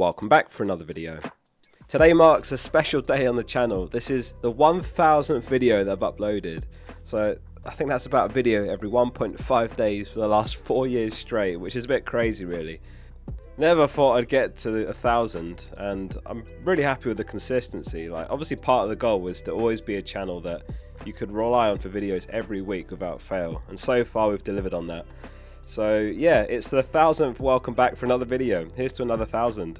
Welcome back for another video. Today marks a special day on the channel. This is the 1000th video that I've uploaded. So I think that's about a video every 1.5 days for the last 4 years straight, which is a bit crazy really. Never thought I'd get to 1000, and I'm really happy with the consistency. Like, obviously part of the goal was to always be a channel that you could rely on for videos every week without fail, and so far we've delivered on that. So yeah, it's the 1000th welcome back for another video. Here's to another 1000.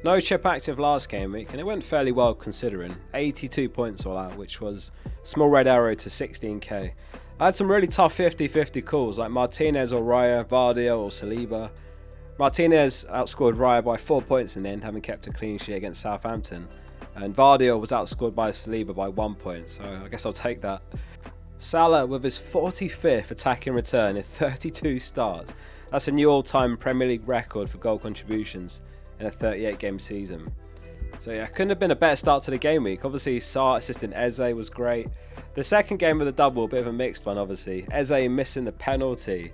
No chip active last game week, and it went fairly well considering. 82 points all out, which was small red arrow to 16k. I had some really tough 50-50 calls like Martinez or Raya, Vardy or Saliba. Martinez outscored Raya by 4 points in the end, having kept a clean sheet against Southampton. And Vardy was outscored by Saliba by 1 point, so I guess I'll take that. Salah with his 45th attacking return in 32 starts. That's a new all-time Premier League record for goal contributions in a 38-game season. So yeah, couldn't have been a better start to the game week. Obviously, Sarr assisting Eze was great. The second game with a double, a bit of a mixed one obviously. Eze missing the penalty.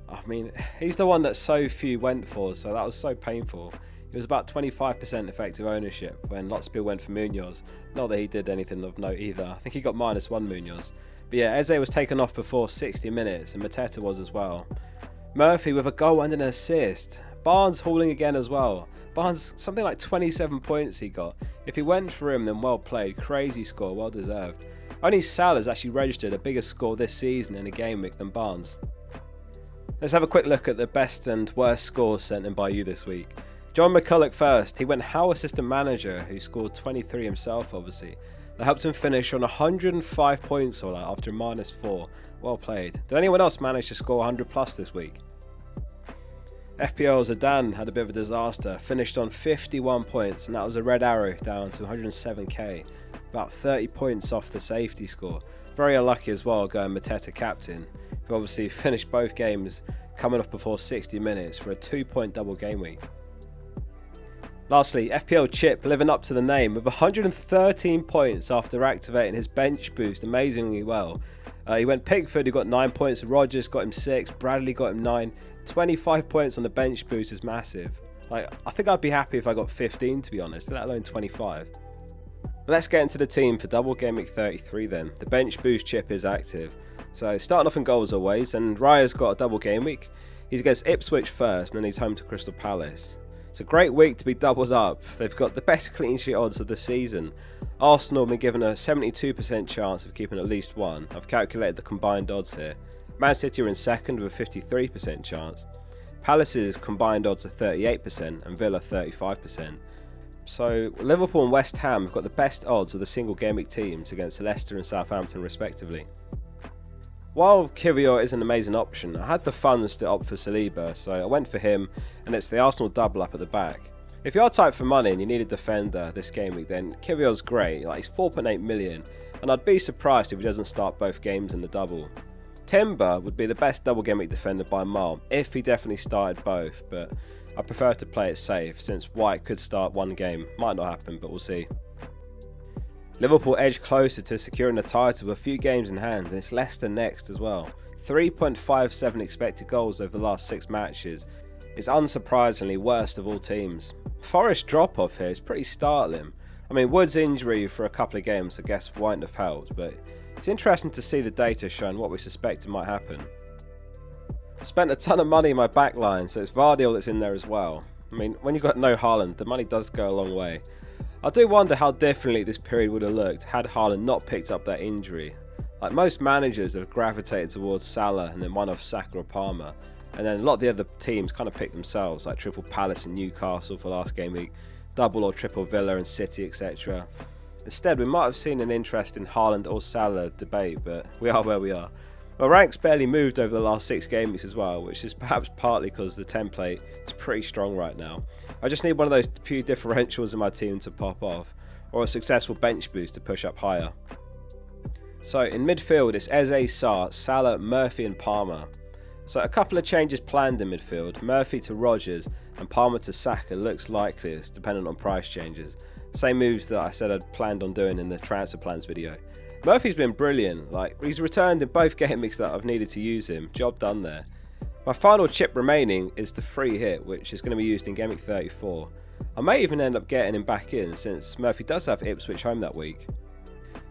I mean, he's the one that so few went for, so that was so painful. It was about 25% effective ownership when lots of people went for Munoz. Not that he did anything of note either. I think he got -1 Munoz. But yeah, Eze was taken off before 60 minutes, and Mateta was as well. Murphy with a goal and an assist. Barnes hauling again as well. Barnes, something like 27 points he got. If he went for him, then well played. Crazy score, well deserved. Only Salah's actually registered a bigger score this season in a game week than Barnes. Let's have a quick look at the best and worst scores sent in by you this week. John McCulloch first. He went Howe assistant manager, who scored 23 himself obviously. That helped him finish on 105 points all out after -4. Well played. Did anyone else manage to score 100 plus this week? FPL Zidane had a bit of a disaster, finished on 51 points, and that was a red arrow down to 107k, about 30 points off the safety score. Very unlucky as well going Mateta captain, who obviously finished both games coming off before 60 minutes for a 2-point double game week. Lastly, FPL Chip living up to the name with 113 points after activating his bench boost amazingly well. He went Pickford, who got 9 points, Rodgers got him 6, Bradley got him 9, 25 points on the bench boost is massive. Like, I think I'd be happy if I got 15 to be honest, let alone 25. But let's get into the team for double game week 33 then. The bench boost chip is active. So starting off in goals always, and Raya's got a double game week. He's against Ipswich first, and then he's home to Crystal Palace. It's a great week to be doubled up. They've got the best clean sheet odds of the season. Arsenal have been given a 72% chance of keeping at least one. I've calculated the combined odds here. Man City are in second with a 53% chance. Palace's combined odds are 38% and Villa 35%. So Liverpool and West Ham have got the best odds of the single game week teams against Leicester and Southampton respectively. While Kiwior is an amazing option, I had the funds to opt for Saliba, so I went for him, and it's the Arsenal double up at the back. If you are tight for money and you need a defender this game week, then Kiwior's great. Like, he's 4.8 million, and I'd be surprised if he doesn't start both games in the double. Timber would be the best double game week defender by a mile if he definitely started both, but I prefer to play it safe since White could start one game. Might not happen, but we'll see. Liverpool edge closer to securing the title with a few games in hand, and it's Leicester next as well. 3.57 expected goals over the last 6 matches is unsurprisingly worst of all teams. Forest drop off here is pretty startling. I mean, Wood's injury for a couple of games I guess won't have helped, but it's interesting to see the data showing what we suspected might happen. I spent a ton of money in my backline, so it's Vardy that's in there as well. I mean, when you've got no Haaland, the money does go a long way. I do wonder how differently this period would have looked had Haaland not picked up that injury. Like, most managers have gravitated towards Salah and then one off Saka or Palmer, and then a lot of the other teams kind of picked themselves, like triple Palace and Newcastle for last game week, double or triple Villa and City, etc. Instead, we might have seen an interesting Haaland or Salah debate, but we are where we are. My ranks barely moved over the last 6 game weeks as well, which is perhaps partly because the template is pretty strong right now. I just need one of those few differentials in my team to pop off, or a successful bench boost to push up higher. So in midfield it's Eze, Sarr, Salah, Murphy and Palmer. So a couple of changes planned in midfield. Murphy to Rodgers and Palmer to Saka looks likeliest, dependent on price changes. Same moves that I said I'd planned on doing in the transfer plans video. Murphy's been brilliant. Like, he's returned in both game weeks that I've needed to use him. Job done there. My final chip remaining is the free hit, which is going to be used in Gameweek 34. I may even end up getting him back in, since Murphy does have Ipswich home that week.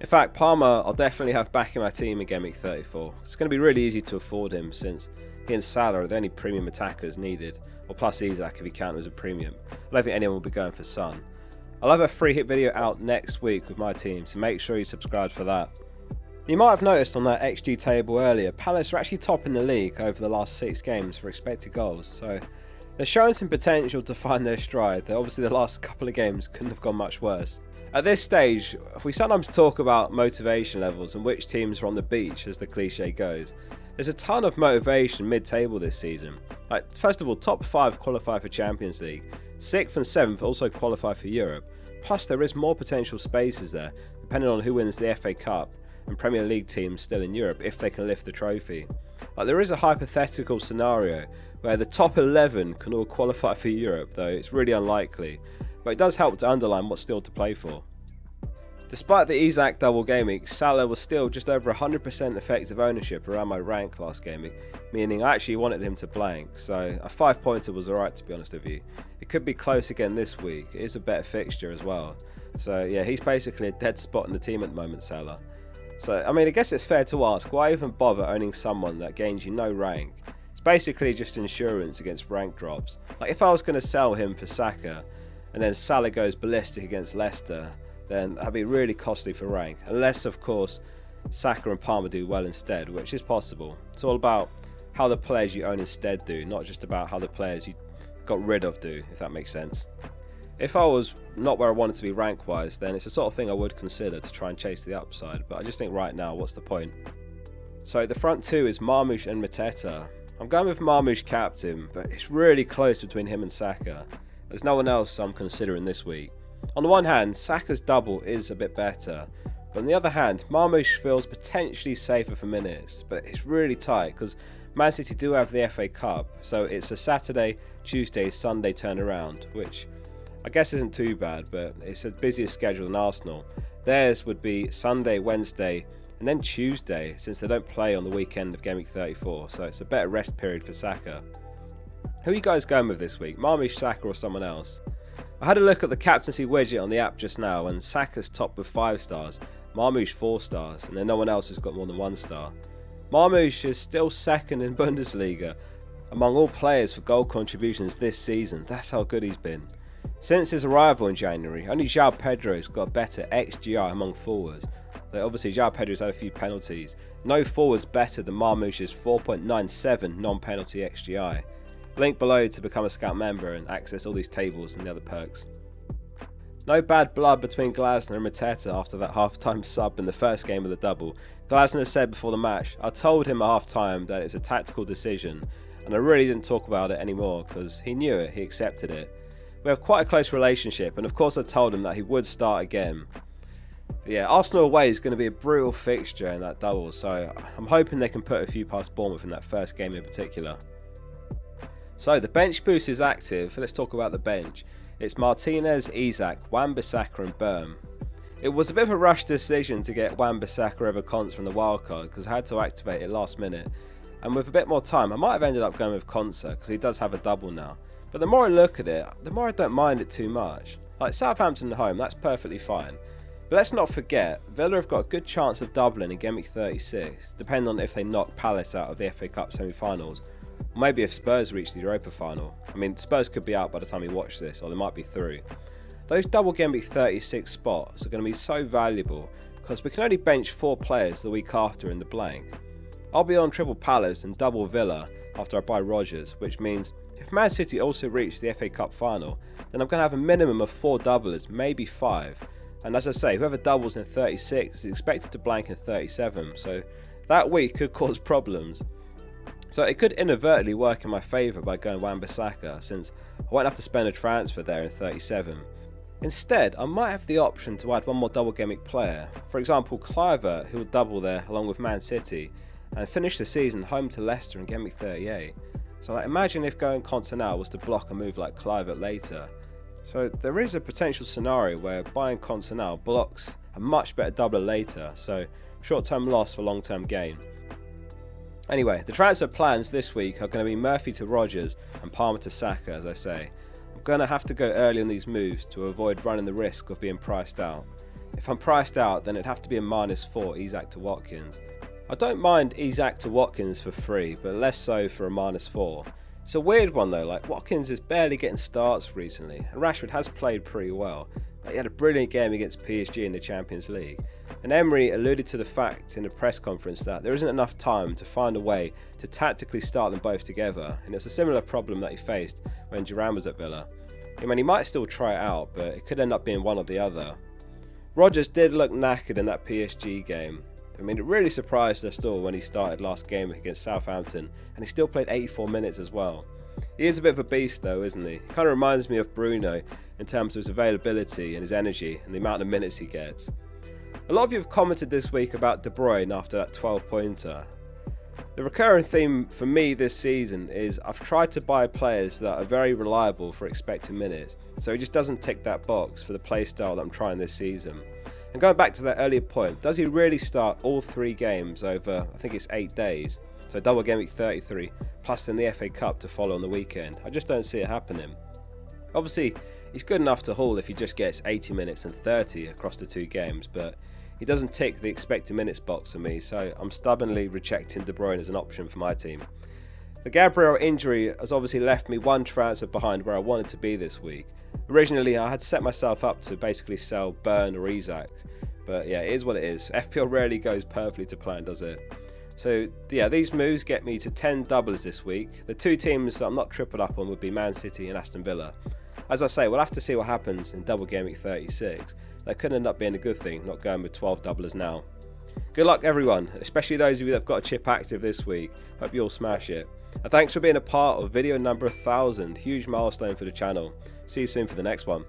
In fact, Palmer I'll definitely have back in my team in Gameweek 34. It's going to be really easy to afford him, since he and Salah are the only premium attackers needed, or plus Isak if he counts as a premium. I don't think anyone will be going for Son. I'll have a free hit video out next week with my team, so make sure you subscribe for that. You might have noticed on that XG table earlier, Palace are actually top in the league over the last 6 games for expected goals, so they're showing some potential to find their stride. Obviously the last couple of games couldn't have gone much worse. At this stage, we sometimes talk about motivation levels and which teams are on the beach, as the cliche goes. There's a ton of motivation mid-table this season. Like, first of all, top 5 qualify for Champions League, 6th and 7th also qualify for Europe, plus there is more potential spaces there, depending on who wins the FA Cup and Premier League teams still in Europe if they can lift the trophy. Like, there is a hypothetical scenario where the top 11 can all qualify for Europe, though it's really unlikely, but it does help to underline what's still to play for. Despite the Isak double game week, Salah was still just over 100% effective ownership around my rank last game week, meaning I actually wanted him to blank, so a 5-pointer was alright, to be honest with you. It could be close again this week, it is a better fixture as well. So yeah, he's basically a dead spot in the team at the moment, Salah. So I mean, I guess it's fair to ask, why even bother owning someone that gains you no rank? It's basically just insurance against rank drops. Like, if I was going to sell him for Saka, and then Salah goes ballistic against Leicester, then that'd be really costly for rank, unless of course Saka and Palmer do well instead, which is possible. It's all about how the players you own instead do, not just about how the players you got rid of do, if that makes sense. If I was not where I wanted to be rank wise, then it's the sort of thing I would consider to try and chase the upside, but I just think right now, what's the point? So the front two is Marmoush and Mateta. I'm going with Marmoush captain, but it's really close between him and Saka. There's no one else I'm considering this week. On the one hand, Saka's double is a bit better, but on the other hand, Marmoush feels potentially safer for minutes, but it's really tight because Man City do have the FA Cup, so it's a Saturday, Tuesday, Sunday turnaround, which I guess isn't too bad, but it's a busier schedule than Arsenal. Theirs would be Sunday, Wednesday, and then Tuesday, since they don't play on the weekend of Gameweek 34, so it's a better rest period for Saka. Who are you guys going with this week, Marmoush, Saka or someone else? I had a look at the captaincy widget on the app just now, and Saka's top with 5 stars, Marmoush 4 stars, and then no one else has got more than 1 star. Marmoush is still second in Bundesliga among all players for goal contributions this season. That's how good he's been. Since his arrival in January, only João Pedro's got a better XGI among forwards. Though obviously João Pedro's had a few penalties. No forward's better than Marmoush's 4.97 non-penalty XGI. Link below to become a Scout member and access all these tables and the other perks. No bad blood between Glasner and Mateta after that half-time sub in the first game of the double. Glasner said before the match, I told him at half-time that it's a tactical decision, and I really didn't talk about it anymore because he knew it, he accepted it. We have quite a close relationship, and of course I told him that he would start again. But yeah, Arsenal away is going to be a brutal fixture in that double, so I'm hoping they can put a few past Bournemouth in that first game in particular. So the bench boost is active. Let's talk about the bench. It's Martinez, Isak, Wan-Bissaka and Berm. It was a bit of a rush decision to get Wan-Bissaka over Konsa from the wildcard because I had to activate it last minute. And with a bit more time, I might have ended up going with Konsa because he does have a double now. But the more I look at it, the more I don't mind it too much. Like Southampton at home, that's perfectly fine. But let's not forget, Villa have got a good chance of doubling in Gameweek 36, depending on if they knock Palace out of the FA Cup semi-finals. Or maybe if Spurs reach the Europa final. I mean, Spurs could be out by the time you watch this, or they might be through. Those double Gameweek 36 spots are going to be so valuable because we can only bench 4 players the week after in the blank. I'll be on triple Palace and double Villa after I buy Rodgers, which means if Man City also reach the FA Cup final, then I'm going to have a minimum of 4 doublers, maybe 5. And as I say, whoever doubles in 36 is expected to blank in 37, so that week could cause problems. So it could inadvertently work in my favour by going Wan-Bissaka, since I won't have to spend a transfer there in 37. Instead, I might have the option to add one more double Gameweek player, for example Kluivert, who will double there along with Man City, and finish the season home to Leicester in Gameweek 38. So imagine if going Konsa now was to block a move like Kluivert later. So there is a potential scenario where buying Konsa now blocks a much better doubler later, so short-term loss for long-term gain. Anyway, the transfer plans this week are going to be Murphy to Rodgers and Palmer to Saka, as I say. I'm going to have to go early on these moves to avoid running the risk of being priced out. If I'm priced out, then it'd have to be a -4 Isak to Watkins. I don't mind Isak to Watkins for free, but less so for a -4. It's a weird one though, like Watkins is barely getting starts recently, and Rashford has played pretty well. He had a brilliant game against PSG in the Champions League, and Emery alluded to the fact in a press conference that there isn't enough time to find a way to tactically start them both together, and it was a similar problem that he faced when Duran was at Villa. I mean, he might still try it out, but it could end up being one or the other. Rodgers did look knackered in that PSG game. I mean, it really surprised us all when he started last game against Southampton, and he still played 84 minutes as well. He is a bit of a beast though, isn't he? He kind of reminds me of Bruno in terms of his availability and his energy and the amount of minutes he gets. A lot of you have commented this week about De Bruyne after that 12-pointer. The recurring theme for me this season is I've tried to buy players that are very reliable for expected minutes, so he just doesn't tick that box for the play style that I'm trying this season. And going back to that earlier point, does he really start all 3 games over, I think it's 8 days? So double Gameweek 33, plus then the FA Cup to follow on the weekend. I just don't see it happening. Obviously, he's good enough to haul if he just gets 80 minutes and 30 across the 2 games, but he doesn't tick the expected minutes box for me, so I'm stubbornly rejecting De Bruyne as an option for my team. The Gabriel injury has obviously left me 1 transfer behind where I wanted to be this week. Originally, I had set myself up to basically sell Burn or Isak, but yeah, it is what it is. FPL rarely goes perfectly to plan, does it? So yeah, these moves get me to 10 doubles this week. The 2 teams that I'm not tripled up on would be Man City and Aston Villa. As I say, we'll have to see what happens in double Gameweek 36. That could end up being a good thing, not going with 12 doublers now. Good luck everyone, especially those of you that have got a chip active this week. Hope you all smash it. And thanks for being a part of video number 1000, huge milestone for the channel. See you soon for the next one.